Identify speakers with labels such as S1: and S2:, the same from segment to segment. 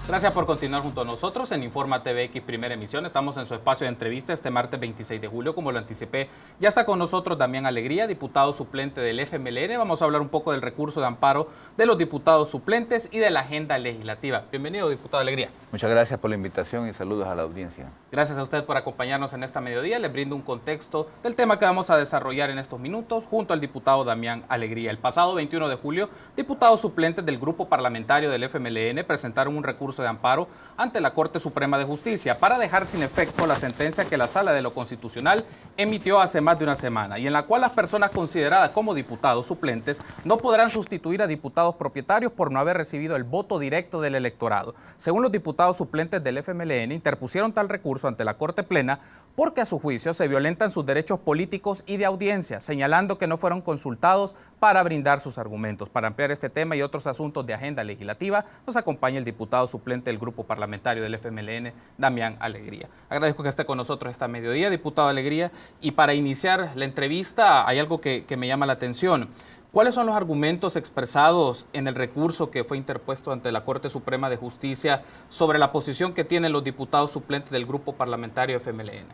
S1: Gracias por continuar junto a nosotros en Informa TVX Primera Emisión. Estamos en su espacio de entrevista este martes 26 de julio, como lo anticipé. Ya está con nosotros Damián Alegría, diputado suplente del FMLN. Vamos a hablar un poco del recurso de amparo de los diputados suplentes y de la agenda legislativa. Bienvenido, diputado Alegría.
S2: Muchas gracias por la invitación y saludos a la audiencia.
S1: Gracias a usted por acompañarnos en esta mediodía. Les brindo un contexto del tema que vamos a desarrollar en estos minutos junto al diputado Damián Alegría. El pasado 21 de julio, diputados suplentes del grupo parlamentario del FMLN presentaron un recurso de amparo ante la Corte Suprema de Justicia para dejar sin efecto la sentencia que la Sala de lo Constitucional emitió hace más de una semana y en la cual las personas consideradas como diputados suplentes no podrán sustituir a diputados propietarios por no haber recibido el voto directo del electorado. Según los diputados suplentes del FMLN, interpusieron tal recurso ante la Corte Plena porque a su juicio se violentan sus derechos políticos y de audiencia, señalando que no fueron consultados para brindar sus argumentos. Para ampliar este tema y otros asuntos de agenda legislativa, nos acompaña el diputado suplente del grupo parlamentario del FMLN, Damián Alegría. Agradezco que esté con nosotros esta mediodía, diputado Alegría, y para iniciar la entrevista hay algo que me llama la atención. ¿Cuáles son los argumentos expresados en el recurso que fue interpuesto ante la Corte Suprema de Justicia sobre la posición que tienen los diputados suplentes del grupo parlamentario FMLN?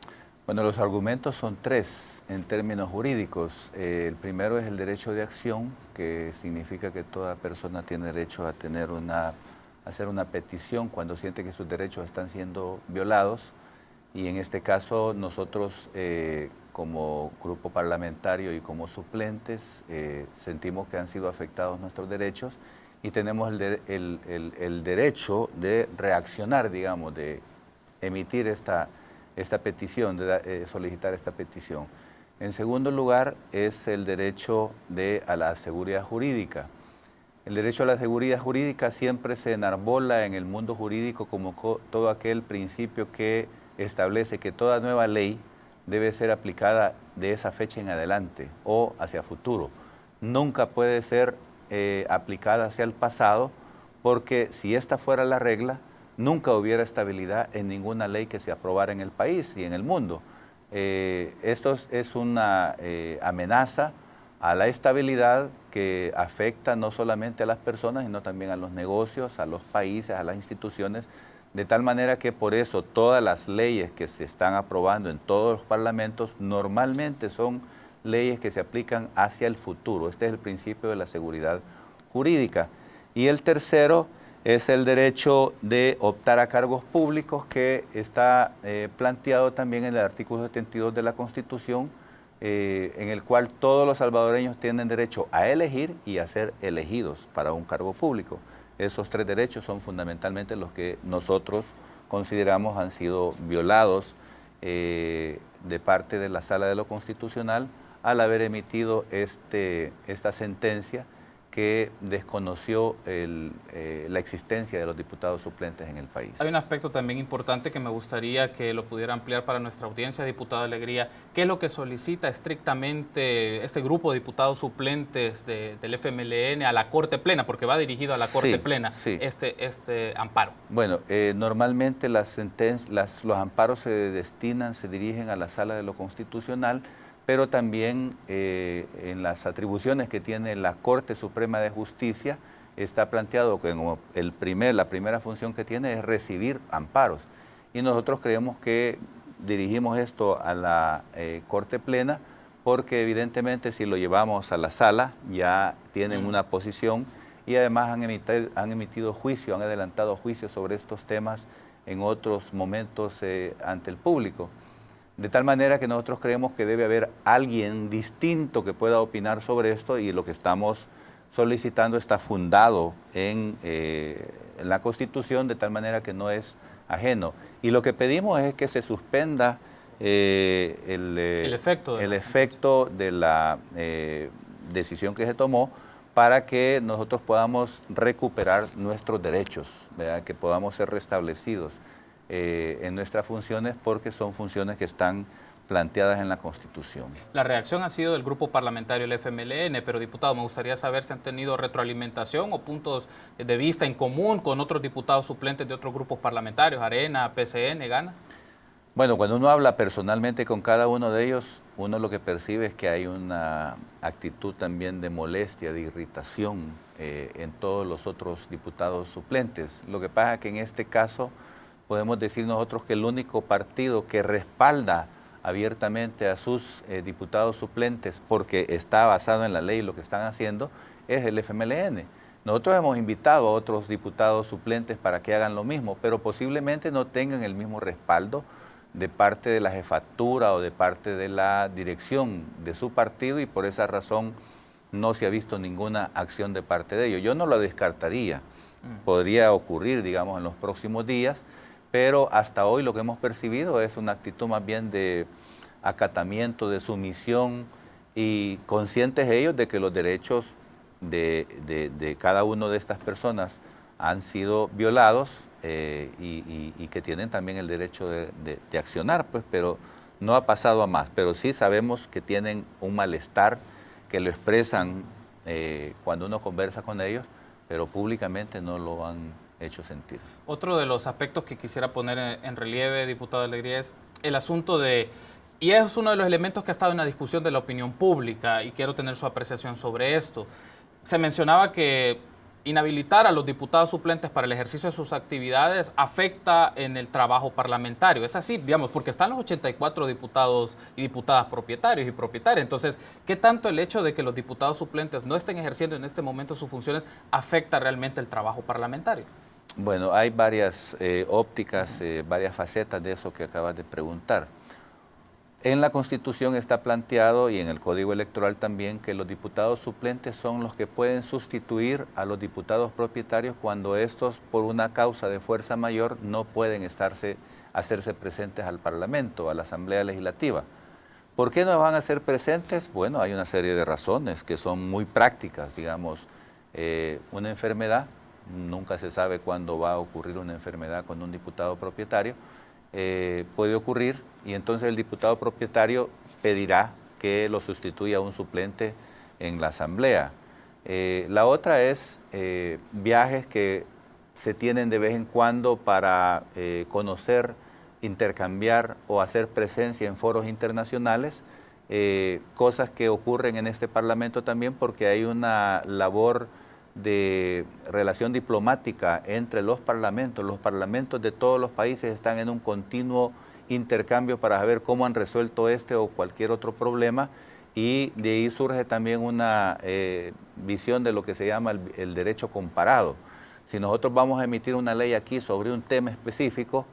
S2: Bueno, los argumentos son tres en términos jurídicos. El primero es el derecho de acción, que significa que toda persona tiene derecho a hacer una petición cuando siente que sus derechos están siendo violados. Y en este caso nosotros como grupo parlamentario y como suplentes sentimos que han sido afectados nuestros derechos y tenemos el derecho de reaccionar, digamos, de emitir esta petición, de solicitar esta petición. En segundo lugar es el derecho a la seguridad jurídica. El derecho a la seguridad jurídica siempre se enarbola en el mundo jurídico como todo aquel principio que establece que toda nueva ley debe ser aplicada de esa fecha en adelante o hacia futuro. Nunca puede ser aplicada hacia el pasado porque si esta fuera la regla, nunca hubiera estabilidad en ninguna ley que se aprobara en el país y en el mundo. Esto es una amenaza a la estabilidad que afecta no solamente a las personas, sino también a los negocios, a los países, a las instituciones, de tal manera que por eso todas las leyes que se están aprobando en todos los parlamentos normalmente son leyes que se aplican hacia el futuro. Este es el principio de la seguridad jurídica. Y el tercero es el derecho de optar a cargos públicos que está planteado también en el artículo 72 de la Constitución, en el cual todos los salvadoreños tienen derecho a elegir y a ser elegidos para un cargo público. Esos tres derechos son fundamentalmente los que nosotros consideramos han sido violados de parte de la Sala de lo Constitucional al haber emitido esta sentencia que desconoció la existencia de los diputados suplentes en el país.
S1: Hay un aspecto también importante que me gustaría que lo pudiera ampliar para nuestra audiencia, diputado Alegría. ¿Qué es lo que solicita estrictamente este grupo de diputados suplentes del FMLN a la Corte Plena? Porque va dirigido a la Corte Plena este amparo.
S2: Bueno, normalmente los amparos se dirigen a la Sala de lo Constitucional, pero también en las atribuciones que tiene la Corte Suprema de Justicia está planteado que como la primera función que tiene es recibir amparos. Y nosotros creemos que dirigimos esto a la Corte Plena porque evidentemente si lo llevamos a la sala ya tienen una posición y además han emitido juicio, han adelantado juicio sobre estos temas en otros momentos ante el público. De tal manera que nosotros creemos que debe haber alguien distinto que pueda opinar sobre esto y lo que estamos solicitando está fundado en la Constitución, de tal manera que no es ajeno. Y lo que pedimos es que se suspenda el efecto de la decisión que se tomó para que nosotros podamos recuperar nuestros derechos, ¿verdad? Que podamos ser restablecidos en nuestras funciones porque son funciones que están planteadas en la Constitución.
S1: La reacción ha sido del grupo parlamentario del FMLN, pero diputado, me gustaría saber si han tenido retroalimentación o puntos de vista en común con otros diputados suplentes de otros grupos parlamentarios, Arena, PCN, Gana.
S2: Bueno, cuando uno habla personalmente con cada uno de ellos, uno lo que percibe es que hay una actitud también de molestia, de irritación en todos los otros diputados suplentes. Lo que pasa es que en este caso podemos decir nosotros que el único partido que respalda abiertamente a sus diputados suplentes, porque está basado en la ley lo que están haciendo, es el FMLN. Nosotros hemos invitado a otros diputados suplentes para que hagan lo mismo, pero posiblemente no tengan el mismo respaldo de parte de la jefatura o de parte de la dirección de su partido, y por esa razón no se ha visto ninguna acción de parte de ellos. Yo no lo descartaría, podría ocurrir, digamos, en los próximos días, pero hasta hoy lo que hemos percibido es una actitud más bien de acatamiento, de sumisión, y conscientes ellos de que los derechos de cada una de estas personas han sido violados, y que tienen también el derecho de accionar, pues, pero no ha pasado a más. Pero sí sabemos que tienen un malestar, que lo expresan cuando uno conversa con ellos, pero públicamente no lo han hecho sentir.
S1: Otro de los aspectos que quisiera poner en relieve, diputado Alegría, es el asunto de, y es uno de los elementos que ha estado en la discusión de la opinión pública, y quiero tener su apreciación sobre esto. Se mencionaba que inhabilitar a los diputados suplentes para el ejercicio de sus actividades afecta en el trabajo parlamentario. Es así, digamos, porque están los 84 diputados y diputadas propietarios y propietarias. Entonces, ¿qué tanto el hecho de que los diputados suplentes no estén ejerciendo en este momento sus funciones afecta realmente el trabajo parlamentario?
S2: Bueno, hay varias ópticas, varias facetas de eso que acabas de preguntar. En la Constitución está planteado, y en el Código Electoral también, que los diputados suplentes son los que pueden sustituir a los diputados propietarios cuando estos, por una causa de fuerza mayor, no pueden hacerse presentes al Parlamento, a la Asamblea Legislativa. ¿Por qué no van a ser presentes? Bueno, hay una serie de razones que son muy prácticas, digamos, una enfermedad, nunca se sabe cuándo va a ocurrir una enfermedad con un diputado propietario, puede ocurrir, y entonces el diputado propietario pedirá que lo sustituya un suplente en la asamblea. La otra es viajes que se tienen de vez en cuando para conocer, intercambiar o hacer presencia en foros internacionales, cosas que ocurren en este Parlamento también porque hay una labor de relación diplomática entre los parlamentos. Los parlamentos de todos los países están en un continuo intercambio para saber cómo han resuelto este o cualquier otro problema, y de ahí surge también una visión de lo que se llama el derecho comparado. Si nosotros vamos a emitir una ley aquí sobre un tema específico,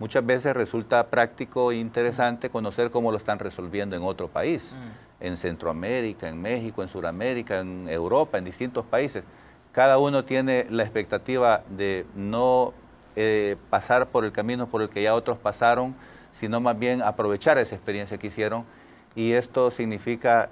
S2: muchas veces resulta práctico e interesante conocer cómo lo están resolviendo en otro país, en Centroamérica, en México, en Sudamérica, en Europa, en distintos países. Cada uno tiene la expectativa de no pasar por el camino por el que ya otros pasaron, sino más bien aprovechar esa experiencia que hicieron, y esto significa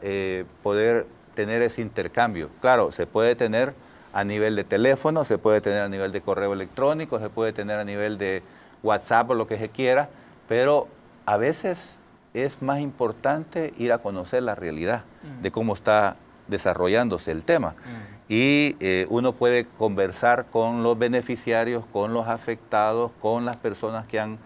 S2: poder tener ese intercambio. Claro, se puede tener a nivel de teléfono, se puede tener a nivel de correo electrónico, se puede tener a nivel de WhatsApp o lo que se quiera, pero a veces es más importante ir a conocer la realidad de cómo está desarrollándose el tema. Y uno puede conversar con los beneficiarios, con los afectados, con las personas que han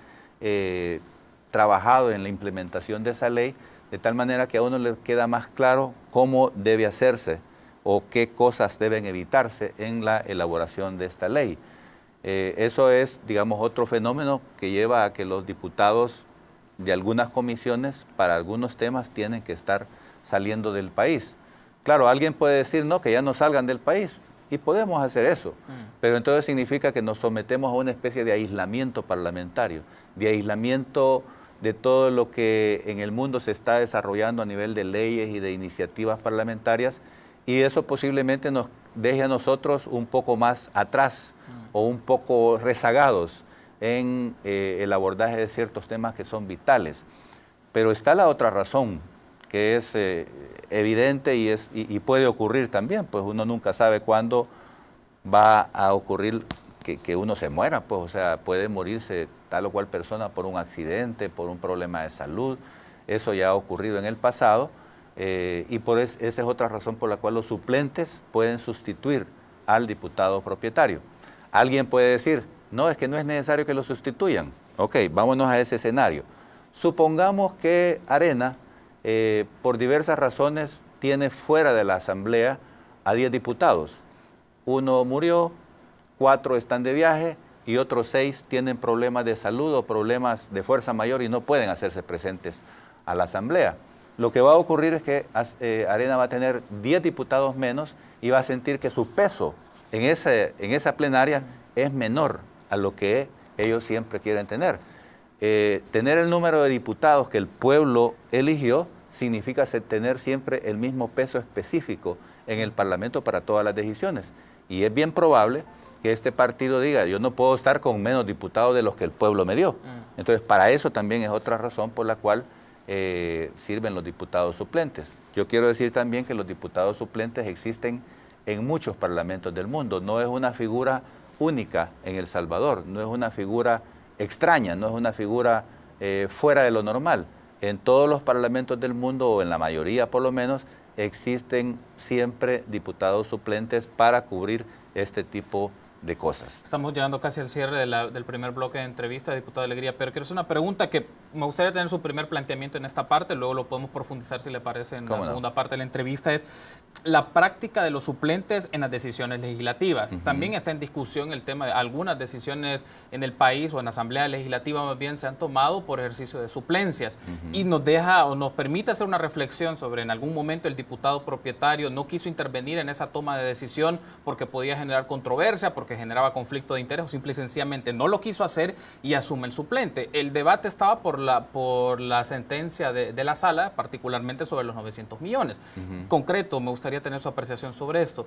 S2: trabajado en la implementación de esa ley, de tal manera que a uno le queda más claro cómo debe hacerse o qué cosas deben evitarse en la elaboración de esta ley. Eso es, digamos, otro fenómeno que lleva a que los diputados de algunas comisiones para algunos temas tienen que estar saliendo del país. Claro, alguien puede decir, no, que ya no salgan del país, y podemos hacer eso, pero entonces significa que nos sometemos a una especie de aislamiento parlamentario, de aislamiento de todo lo que en el mundo se está desarrollando a nivel de leyes y de iniciativas parlamentarias, y eso posiblemente nos deje a nosotros un poco más atrás o un poco rezagados en el abordaje de ciertos temas que son vitales. Pero está la otra razón, que es evidente y puede ocurrir también, pues uno nunca sabe cuándo va a ocurrir que uno se muera, pues, o sea, puede morirse tal o cual persona por un accidente, por un problema de salud. Eso ya ha ocurrido en el pasado, y esa es otra razón por la cual los suplentes pueden sustituir al diputado propietario. Alguien puede decir, no, es que no es necesario que lo sustituyan. Ok, vámonos a ese escenario. Supongamos que Arena, por diversas razones, tiene fuera de la Asamblea a 10 diputados. Uno murió, 4 están de viaje y otros 6 tienen problemas de salud o problemas de fuerza mayor y no pueden hacerse presentes a la Asamblea. Lo que va a ocurrir es que Arena va a tener 10 diputados menos y va a sentir que su peso en esa plenaria es menor a lo que ellos siempre quieren tener. Tener el número de diputados que el pueblo eligió significa tener siempre el mismo peso específico en el Parlamento para todas las decisiones. Y es bien probable que este partido diga, yo no puedo estar con menos diputados de los que el pueblo me dio. Entonces, para eso también es otra razón por la cual sirven los diputados suplentes. Yo quiero decir también que los diputados suplentes existen en muchos parlamentos del mundo. No es una figura única en El Salvador, no es una figura extraña, no es una figura fuera de lo normal. En todos los parlamentos del mundo, o en la mayoría por lo menos, existen siempre diputados suplentes para cubrir este tipo de cosas.
S1: Estamos llegando casi al cierre del primer bloque de entrevista, diputado Alegría, pero quiero hacer una pregunta que me gustaría tener su primer planteamiento en esta parte, luego lo podemos profundizar si le parece en la segunda parte de la entrevista, es la práctica de los suplentes en las decisiones legislativas. También está en discusión el tema de algunas decisiones en el país o en la Asamblea Legislativa más bien se han tomado por ejercicio de suplencias y nos deja o nos permite hacer una reflexión sobre en algún momento el diputado propietario no quiso intervenir en esa toma de decisión porque podía generar controversia, porque generaba conflicto de interés o simple y sencillamente no lo quiso hacer y asume el suplente. El debate estaba por la sentencia de la sala, particularmente sobre los 900 millones. Concreto, me gustaría tener su apreciación sobre esto.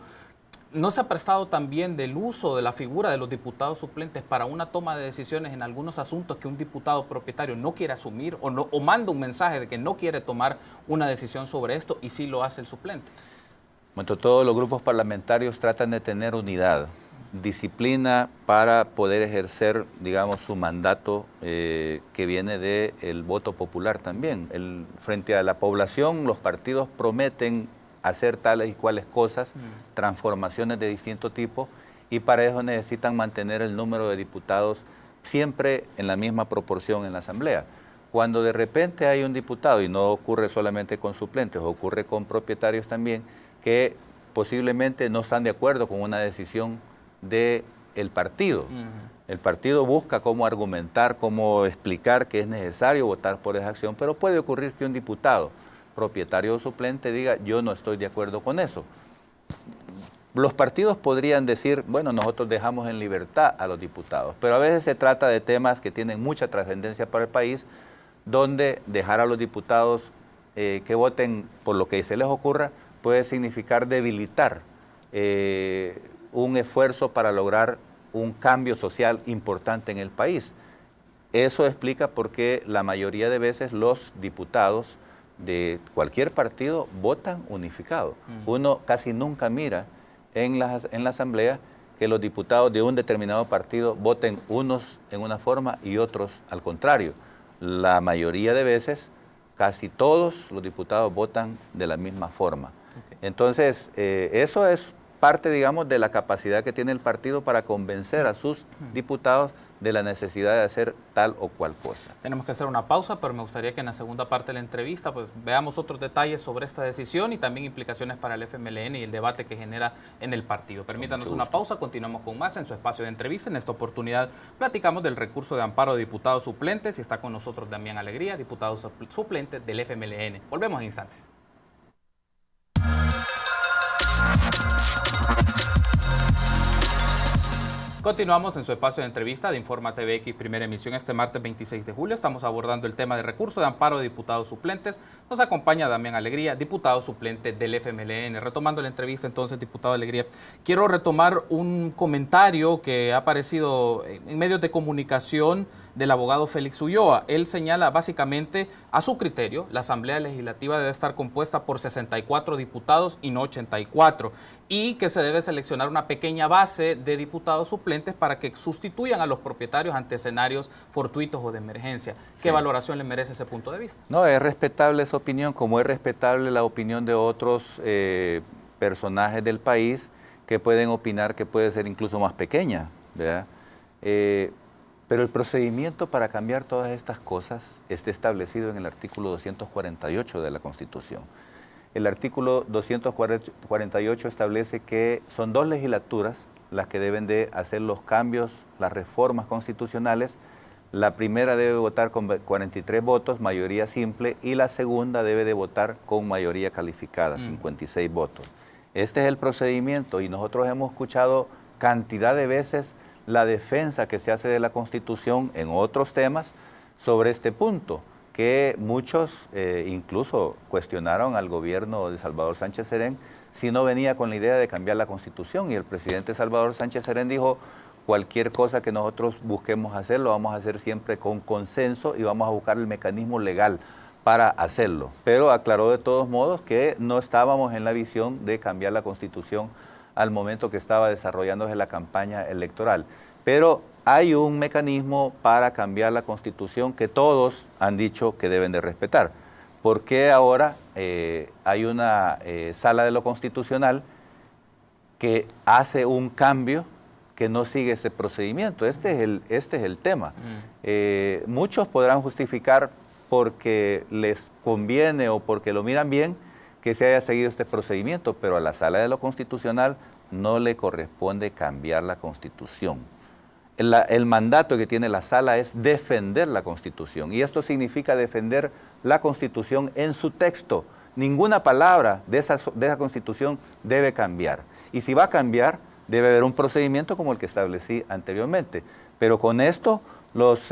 S1: ¿No se ha prestado también del uso de la figura de los diputados suplentes para una toma de decisiones en algunos asuntos que un diputado propietario no quiere asumir o manda un mensaje de que no quiere tomar una decisión sobre esto y sí lo hace el suplente?
S2: Bueno, todos los grupos parlamentarios tratan de tener unidad, disciplina para poder ejercer, digamos, su mandato que viene del voto popular también. Frente a la población, los partidos prometen hacer tales y cuales cosas, transformaciones de distinto tipo, y para eso necesitan mantener el número de diputados siempre en la misma proporción en la Asamblea. Cuando de repente hay un diputado, y no ocurre solamente con suplentes, ocurre con propietarios también, que posiblemente no están de acuerdo con una decisión del partido. El partido busca cómo argumentar, cómo explicar que es necesario votar por esa acción, pero puede ocurrir que un diputado, propietario o suplente, diga, yo no estoy de acuerdo con eso. Los partidos podrían decir, bueno, nosotros dejamos en libertad a los diputados, pero a veces se trata de temas que tienen mucha trascendencia para el país, donde dejar a los diputados que voten por lo que se les ocurra puede significar debilitar un esfuerzo para lograr un cambio social importante en el país. Eso explica por qué la mayoría de veces los diputados de cualquier partido votan unificado. Uno casi nunca mira en la Asamblea que los diputados de un determinado partido voten unos en una forma y otros al contrario. La mayoría de veces, casi todos los diputados votan de la misma forma. Entonces, eso es parte, digamos, de la capacidad que tiene el partido para convencer a sus diputados de la necesidad de hacer tal o cual cosa.
S1: Tenemos que hacer una pausa, pero me gustaría que en la segunda parte de la entrevista pues, veamos otros detalles sobre esta decisión y también implicaciones para el FMLN y el debate que genera en el partido. Permítanos una pausa, continuamos con más en su espacio de entrevista. En esta oportunidad platicamos del recurso de amparo de diputados suplentes y está con nosotros Damián Alegría, diputado suplente del FMLN. Volvemos en instantes. Continuamos en su espacio de entrevista de Informa TVX, primera emisión este martes 26 de julio. Estamos abordando el tema de recurso de amparo de diputados suplentes. Nos acompaña Damián Alegría, diputado suplente del FMLN. Retomando la entrevista entonces, diputado Alegría, quiero retomar un comentario que ha aparecido en medios de comunicación del abogado Félix Ulloa. Él señala básicamente, a su criterio, la Asamblea Legislativa debe estar compuesta por 64 diputados y no 84, y que se debe seleccionar una pequeña base de diputados suplentes para que sustituyan a los propietarios ante escenarios fortuitos o de emergencia. ¿Qué valoración le merece ese punto de vista?
S2: No, es respetable esa opinión, como es respetable la opinión de otros personajes del país que pueden opinar que puede ser incluso más pequeña, ¿verdad? Pero el procedimiento para cambiar todas estas cosas está establecido en el artículo 248 de la Constitución. El artículo 248 establece que son 2 legislaturas las que deben de hacer los cambios, las reformas constitucionales. La primera debe votar con 43 votos, mayoría simple, y la segunda debe de votar con mayoría calificada, 56 votos. Este es el procedimiento y nosotros hemos escuchado cantidad de veces la defensa que se hace de la Constitución en otros temas sobre este punto, que muchos incluso cuestionaron al gobierno de Salvador Sánchez Serén si no venía con la idea de cambiar la Constitución, y el presidente Salvador Sánchez Serén dijo: cualquier cosa que nosotros busquemos hacer, lo vamos a hacer siempre con consenso y vamos a buscar el mecanismo legal para hacerlo. Pero aclaró de todos modos que no estábamos en la visión de cambiar la Constitución al momento que estaba desarrollándose la campaña electoral. Pero hay un mecanismo para cambiar la Constitución que todos han dicho que deben de respetar. ¿Por qué ahora hay una sala de lo constitucional que hace un cambio que no sigue ese procedimiento? Este es el tema. Muchos podrán justificar porque les conviene o porque lo miran bien que se haya seguido este procedimiento, pero a la sala de lo constitucional no le corresponde cambiar la Constitución. El mandato que tiene la sala es defender la Constitución, y esto significa defender la Constitución en su texto. Ninguna palabra de esa Constitución debe cambiar. Y si va a cambiar, debe haber un procedimiento como el que establecí anteriormente. Pero con esto, los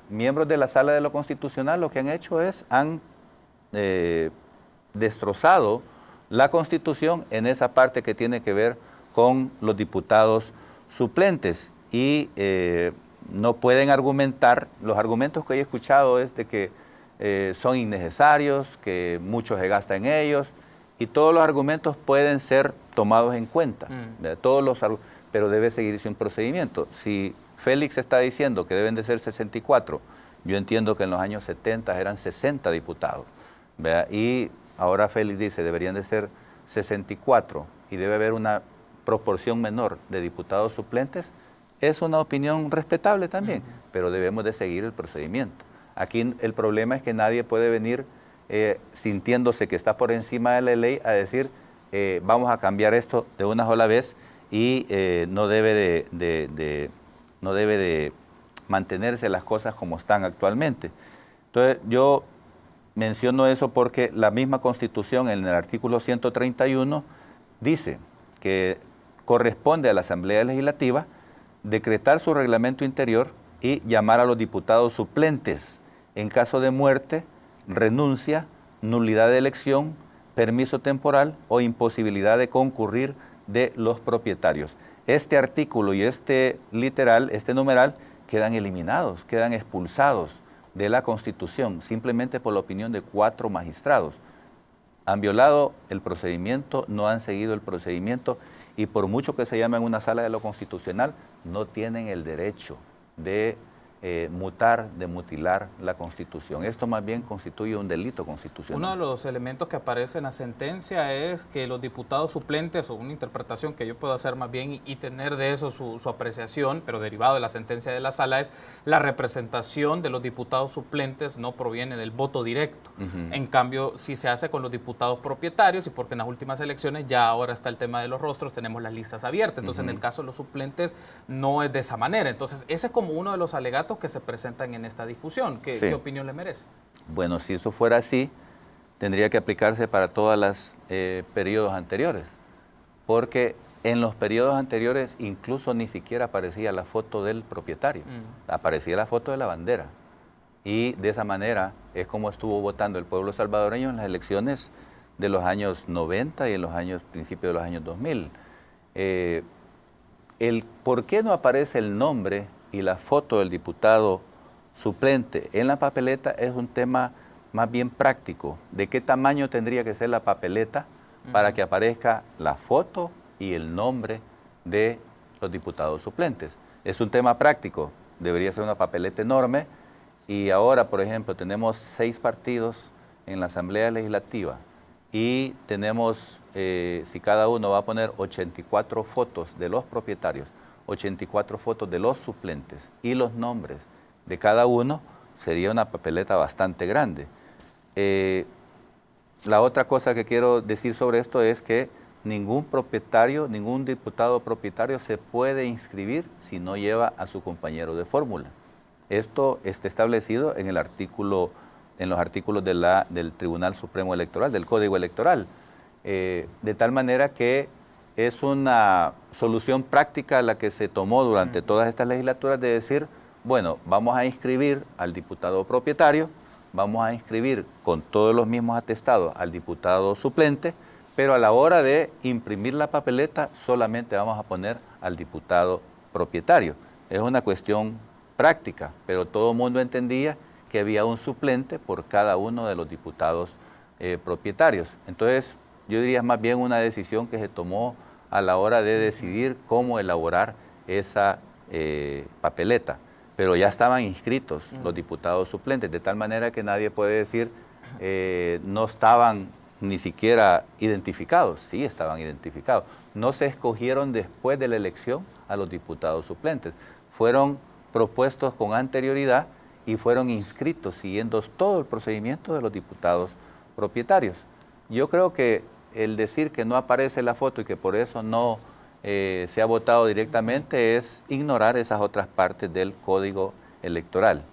S2: miembros de la Sala de lo Constitucional lo que han hecho es, han destrozado la Constitución en esa parte que tiene que ver con los diputados suplentes. Y no pueden argumentar, los argumentos que he escuchado es de que son innecesarios, que mucho se gasta en ellos, y todos los argumentos pueden ser tomados en cuenta, pero debe seguirse un procedimiento. Si Félix está diciendo que deben de ser 64, yo entiendo que en los años 70 eran 60 diputados, ¿verdad? Y ahora Félix dice deberían de ser 64 y debe haber una proporción menor de diputados suplentes. Es una opinión respetable también, pero debemos de seguir el procedimiento. Aquí el problema es que nadie puede venir sintiéndose que está por encima de la ley a decir vamos a cambiar esto de una sola vez y no debe de mantenerse las cosas como están actualmente. Entonces yo menciono eso porque la misma Constitución en el artículo 131 dice que corresponde a la Asamblea Legislativa decretar su reglamento interior y llamar a los diputados suplentes en caso de muerte, renuncia, nulidad de elección, permiso temporal o imposibilidad de concurrir de los propietarios. Este artículo y este numeral quedan eliminados, quedan expulsados de la Constitución simplemente por la opinión de 4 magistrados. Han violado el procedimiento, no han seguido el procedimiento, y por mucho que se llame en una sala de lo constitucional, no tienen el derecho de mutar, de mutilar la Constitución. Esto más bien constituye un delito constitucional.
S1: Uno de los elementos que aparece en la sentencia es que los diputados suplentes, o una interpretación que yo puedo hacer más bien y tener de eso su apreciación, pero derivado de la sentencia de la sala, es la representación de los diputados suplentes no proviene del voto directo. En cambio, si se hace con los diputados propietarios, y porque en las últimas elecciones ya ahora está el tema de los rostros, tenemos las listas abiertas. Entonces, en el caso de los suplentes no es de esa manera. Entonces, ese es como uno de los alegatos que se presentan en esta discusión. ¿Qué opinión le merece?
S2: Bueno, si eso fuera así, tendría que aplicarse para todos los periodos anteriores, porque en los periodos anteriores incluso ni siquiera aparecía la foto del propietario, aparecía la foto de la bandera, y de esa manera es como estuvo votando el pueblo salvadoreño en las elecciones de los años 90 y en los principios de los años 2000. ¿Por qué no aparece el nombre y la foto del diputado suplente en la papeleta? Es un tema más bien práctico, de qué tamaño tendría que ser la papeleta para que aparezca la foto y el nombre de los diputados suplentes. Es un tema práctico, debería ser una papeleta enorme, y ahora, por ejemplo, tenemos 6 partidos en la Asamblea Legislativa y tenemos, si cada uno va a poner 84 fotos de los propietarios, 84 fotos de los suplentes y los nombres de cada uno, sería una papeleta bastante grande. La otra cosa que quiero decir sobre esto es que ningún propietario, ningún diputado propietario se puede inscribir si no lleva a su compañero de fórmula. Esto está establecido en los artículos del Tribunal Supremo Electoral, del Código Electoral, de tal manera que es una solución práctica la que se tomó durante todas estas legislaturas de decir, bueno, vamos a inscribir al diputado propietario, vamos a inscribir con todos los mismos atestados al diputado suplente, pero a la hora de imprimir la papeleta solamente vamos a poner al diputado propietario. Es una cuestión práctica, pero todo el mundo entendía que había un suplente por cada uno de los diputados propietarios. Entonces, yo diría más bien una decisión que se tomó a la hora de decidir cómo elaborar esa papeleta. Pero ya estaban inscritos los diputados suplentes, de tal manera que nadie puede decir no estaban ni siquiera identificados. Sí estaban identificados. No se escogieron después de la elección a los diputados suplentes. Fueron propuestos con anterioridad y fueron inscritos siguiendo todo el procedimiento de los diputados propietarios. Yo creo que el decir que no aparece la foto y que por eso no se ha votado directamente es ignorar esas otras partes del Código Electoral.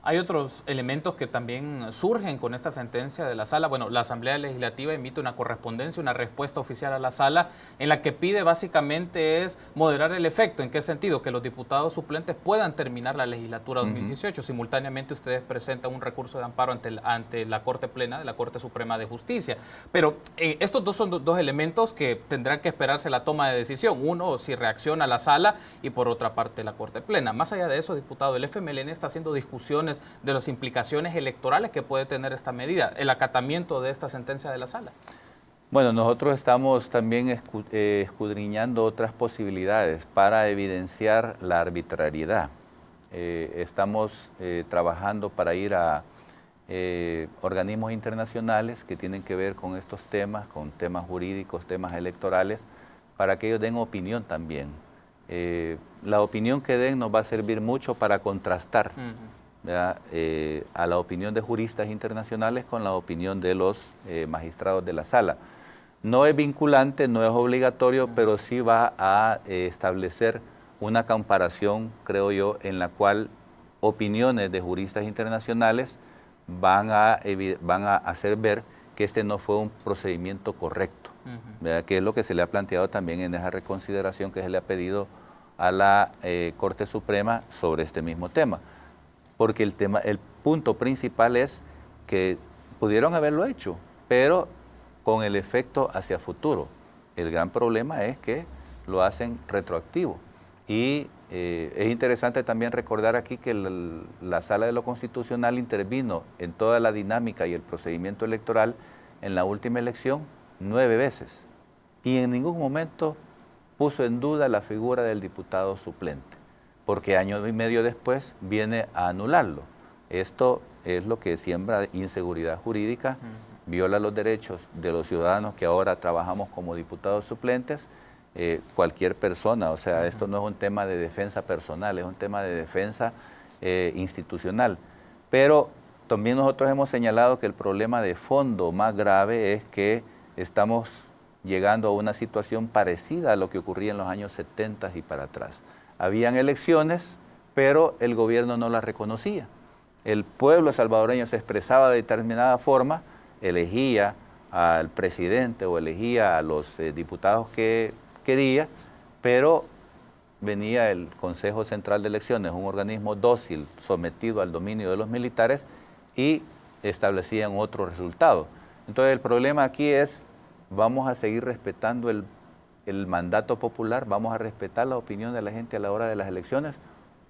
S1: Hay otros elementos que también surgen con esta sentencia de la Sala. Bueno, la Asamblea Legislativa emite una correspondencia, una respuesta oficial a la Sala, en la que pide básicamente es moderar el efecto. ¿En qué sentido? Que los diputados suplentes puedan terminar la legislatura 2018. Simultáneamente ustedes presentan un recurso de amparo ante la Corte Plena de la Corte Suprema de Justicia. Pero estos dos son dos elementos que tendrán que esperarse la toma de decisión. Uno, si reacciona la Sala, y por otra parte la Corte Plena. Más allá de eso, diputado, el FMLN está haciendo discusiones de las implicaciones electorales que puede tener esta medida, el acatamiento de esta sentencia de la Sala.
S2: Bueno, nosotros estamos también escudriñando otras posibilidades para evidenciar la arbitrariedad. Estamos trabajando para ir a organismos internacionales que tienen que ver con estos temas, con temas jurídicos, temas electorales, para que ellos den opinión también. La opinión que den nos va a servir mucho para contrastar a la opinión de juristas internacionales con la opinión de los magistrados de la Sala. No es vinculante, no es obligatorio, pero sí va a establecer una comparación, creo yo, en la cual opiniones de juristas internacionales van a hacer ver que este no fue un procedimiento correcto, que es lo que se le ha planteado también en esa reconsideración que se le ha pedido a la Corte Suprema sobre este mismo tema. Porque el punto principal es que pudieron haberlo hecho, pero con el efecto hacia futuro. El gran problema es que lo hacen retroactivo. Y es interesante también recordar aquí que la Sala de lo Constitucional intervino en toda la dinámica y el procedimiento electoral en la última elección 9 veces. Y en ningún momento puso en duda la figura del diputado suplente, porque año y medio después viene a anularlo. Esto es lo que siembra inseguridad jurídica, viola los derechos de los ciudadanos que ahora trabajamos como diputados suplentes, cualquier persona. O sea, esto no es un tema de defensa personal, es un tema de defensa institucional. Pero también nosotros hemos señalado que el problema de fondo más grave es que estamos llegando a una situación parecida a lo que ocurría en los años 70 y para atrás. Habían elecciones, pero el gobierno no las reconocía. El pueblo salvadoreño se expresaba de determinada forma, elegía al presidente o elegía a los diputados que quería, pero venía el Consejo Central de Elecciones, un organismo dócil sometido al dominio de los militares, y establecían otro resultado. Entonces el problema aquí es, vamos a seguir respetando el mandato popular, vamos a respetar la opinión de la gente a la hora de las elecciones,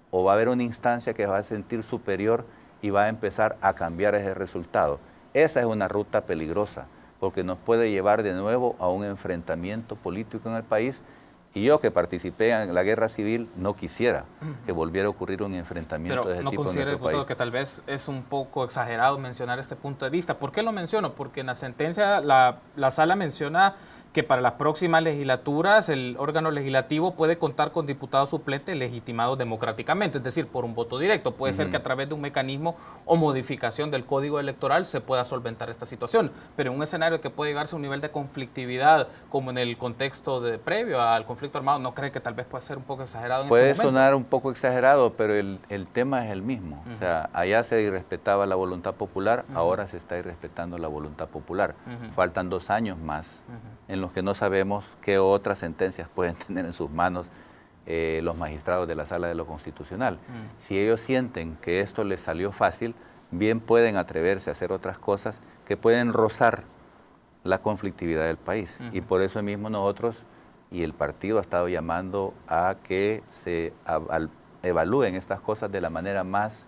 S2: o va a haber una instancia que va a sentir superior y va a empezar a cambiar ese resultado. Esa es una ruta peligrosa, porque nos puede llevar de nuevo a un enfrentamiento político en el país, y yo que participé en la guerra civil no quisiera que volviera a ocurrir un enfrentamiento de ese tipo en nuestro país.
S1: Pero ¿no considera, diputado, que tal vez es un poco exagerado mencionar este punto de vista? ¿Por qué lo menciono? Porque en la sentencia la Sala menciona que para las próximas legislaturas el órgano legislativo puede contar con diputados suplentes legitimados democráticamente, es decir, por un voto directo. Puede ser que a través de un mecanismo o modificación del código electoral se pueda solventar esta situación, pero en un escenario que puede llegarse a un nivel de conflictividad como en el contexto previo al conflicto armado, ¿no cree que tal vez puede ser un poco exagerado en este momento?
S2: Puede sonar un poco exagerado, pero el tema es el mismo. O sea, allá se irrespetaba la voluntad popular, ahora se está irrespetando la voluntad popular. Faltan 2 años más en los que no sabemos qué otras sentencias pueden tener en sus manos los magistrados de la Sala de lo Constitucional. Si ellos sienten que esto les salió fácil, bien pueden atreverse a hacer otras cosas que pueden rozar la conflictividad del país. Y por eso mismo nosotros y el partido ha estado llamando a que se evalúen estas cosas de la manera más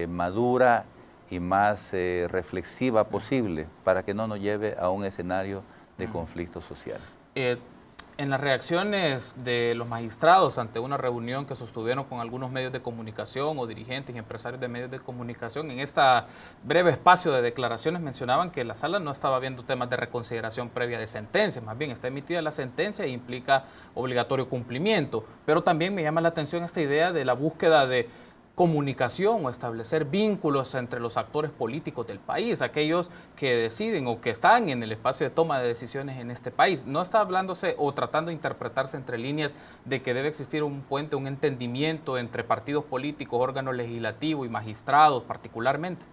S2: madura y más reflexiva posible para que no nos lleve a un escenario de conflicto social.
S1: En las reacciones de los magistrados ante una reunión que sostuvieron con algunos medios de comunicación o dirigentes y empresarios de medios de comunicación, en este breve espacio de declaraciones mencionaban que la sala no estaba viendo temas de reconsideración previa de sentencias, más bien está emitida la sentencia e implica obligatorio cumplimiento. Pero también me llama la atención esta idea de la búsqueda de comunicación o establecer vínculos entre los actores políticos del país, aquellos que deciden o que están en el espacio de toma de decisiones en este país. No está hablándose o tratando de interpretarse entre líneas de que debe existir un puente, un entendimiento entre partidos políticos, órganos legislativos y magistrados particularmente.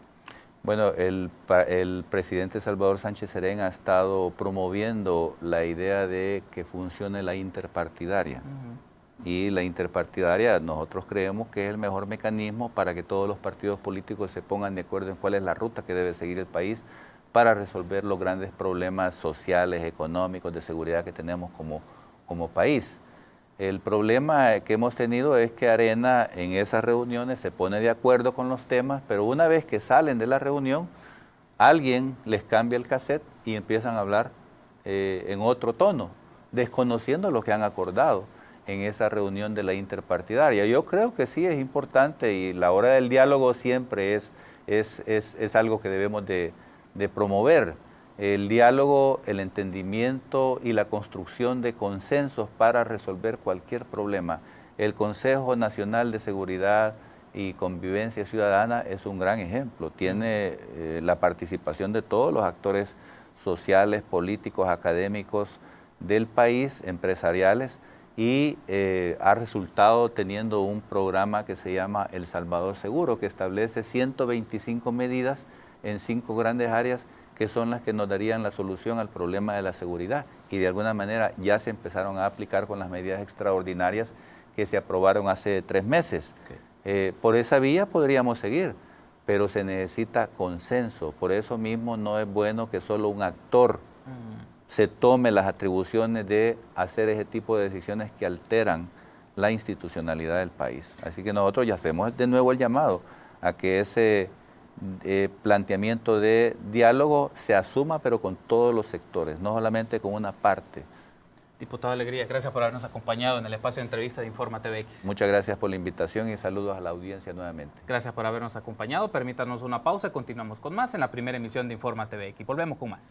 S2: Bueno, el presidente Salvador Sánchez Serén ha estado promoviendo la idea de que funcione la interpartidaria. Y la interpartidaria nosotros creemos que es el mejor mecanismo para que todos los partidos políticos se pongan de acuerdo en cuál es la ruta que debe seguir el país para resolver los grandes problemas sociales, económicos, de seguridad que tenemos como país. El problema que hemos tenido es que Arena en esas reuniones se pone de acuerdo con los temas, pero una vez que salen de la reunión, alguien les cambia el cassette y empiezan a hablar en otro tono, desconociendo lo que han acordado en esa reunión de la interpartidaria. Yo creo que sí es importante y la hora del diálogo siempre es algo que debemos de promover. El diálogo, el entendimiento y la construcción de consensos para resolver cualquier problema. El Consejo Nacional de Seguridad y Convivencia Ciudadana es un gran ejemplo. Tiene la participación de todos los actores sociales, políticos, académicos del país, empresariales, y ha resultado teniendo un programa que se llama El Salvador Seguro, que establece 125 medidas en 5 grandes áreas que son las que nos darían la solución al problema de la seguridad, y de alguna manera ya se empezaron a aplicar con las medidas extraordinarias que se aprobaron hace 3 meses. Por esa vía podríamos seguir, pero se necesita consenso. Por eso mismo no es bueno que solo un actor se tome las atribuciones de hacer ese tipo de decisiones que alteran la institucionalidad del país. Así que nosotros ya hacemos de nuevo el llamado a que ese planteamiento de diálogo se asuma, pero con todos los sectores, no solamente con una parte.
S1: Diputado Alegría, gracias por habernos acompañado en el espacio de entrevista de Informa TVX.
S2: Muchas gracias por la invitación y saludos a la audiencia nuevamente.
S1: Gracias por habernos acompañado. Permítanos una pausa, continuamos con más en la primera emisión de Informa TVX. Volvemos con más.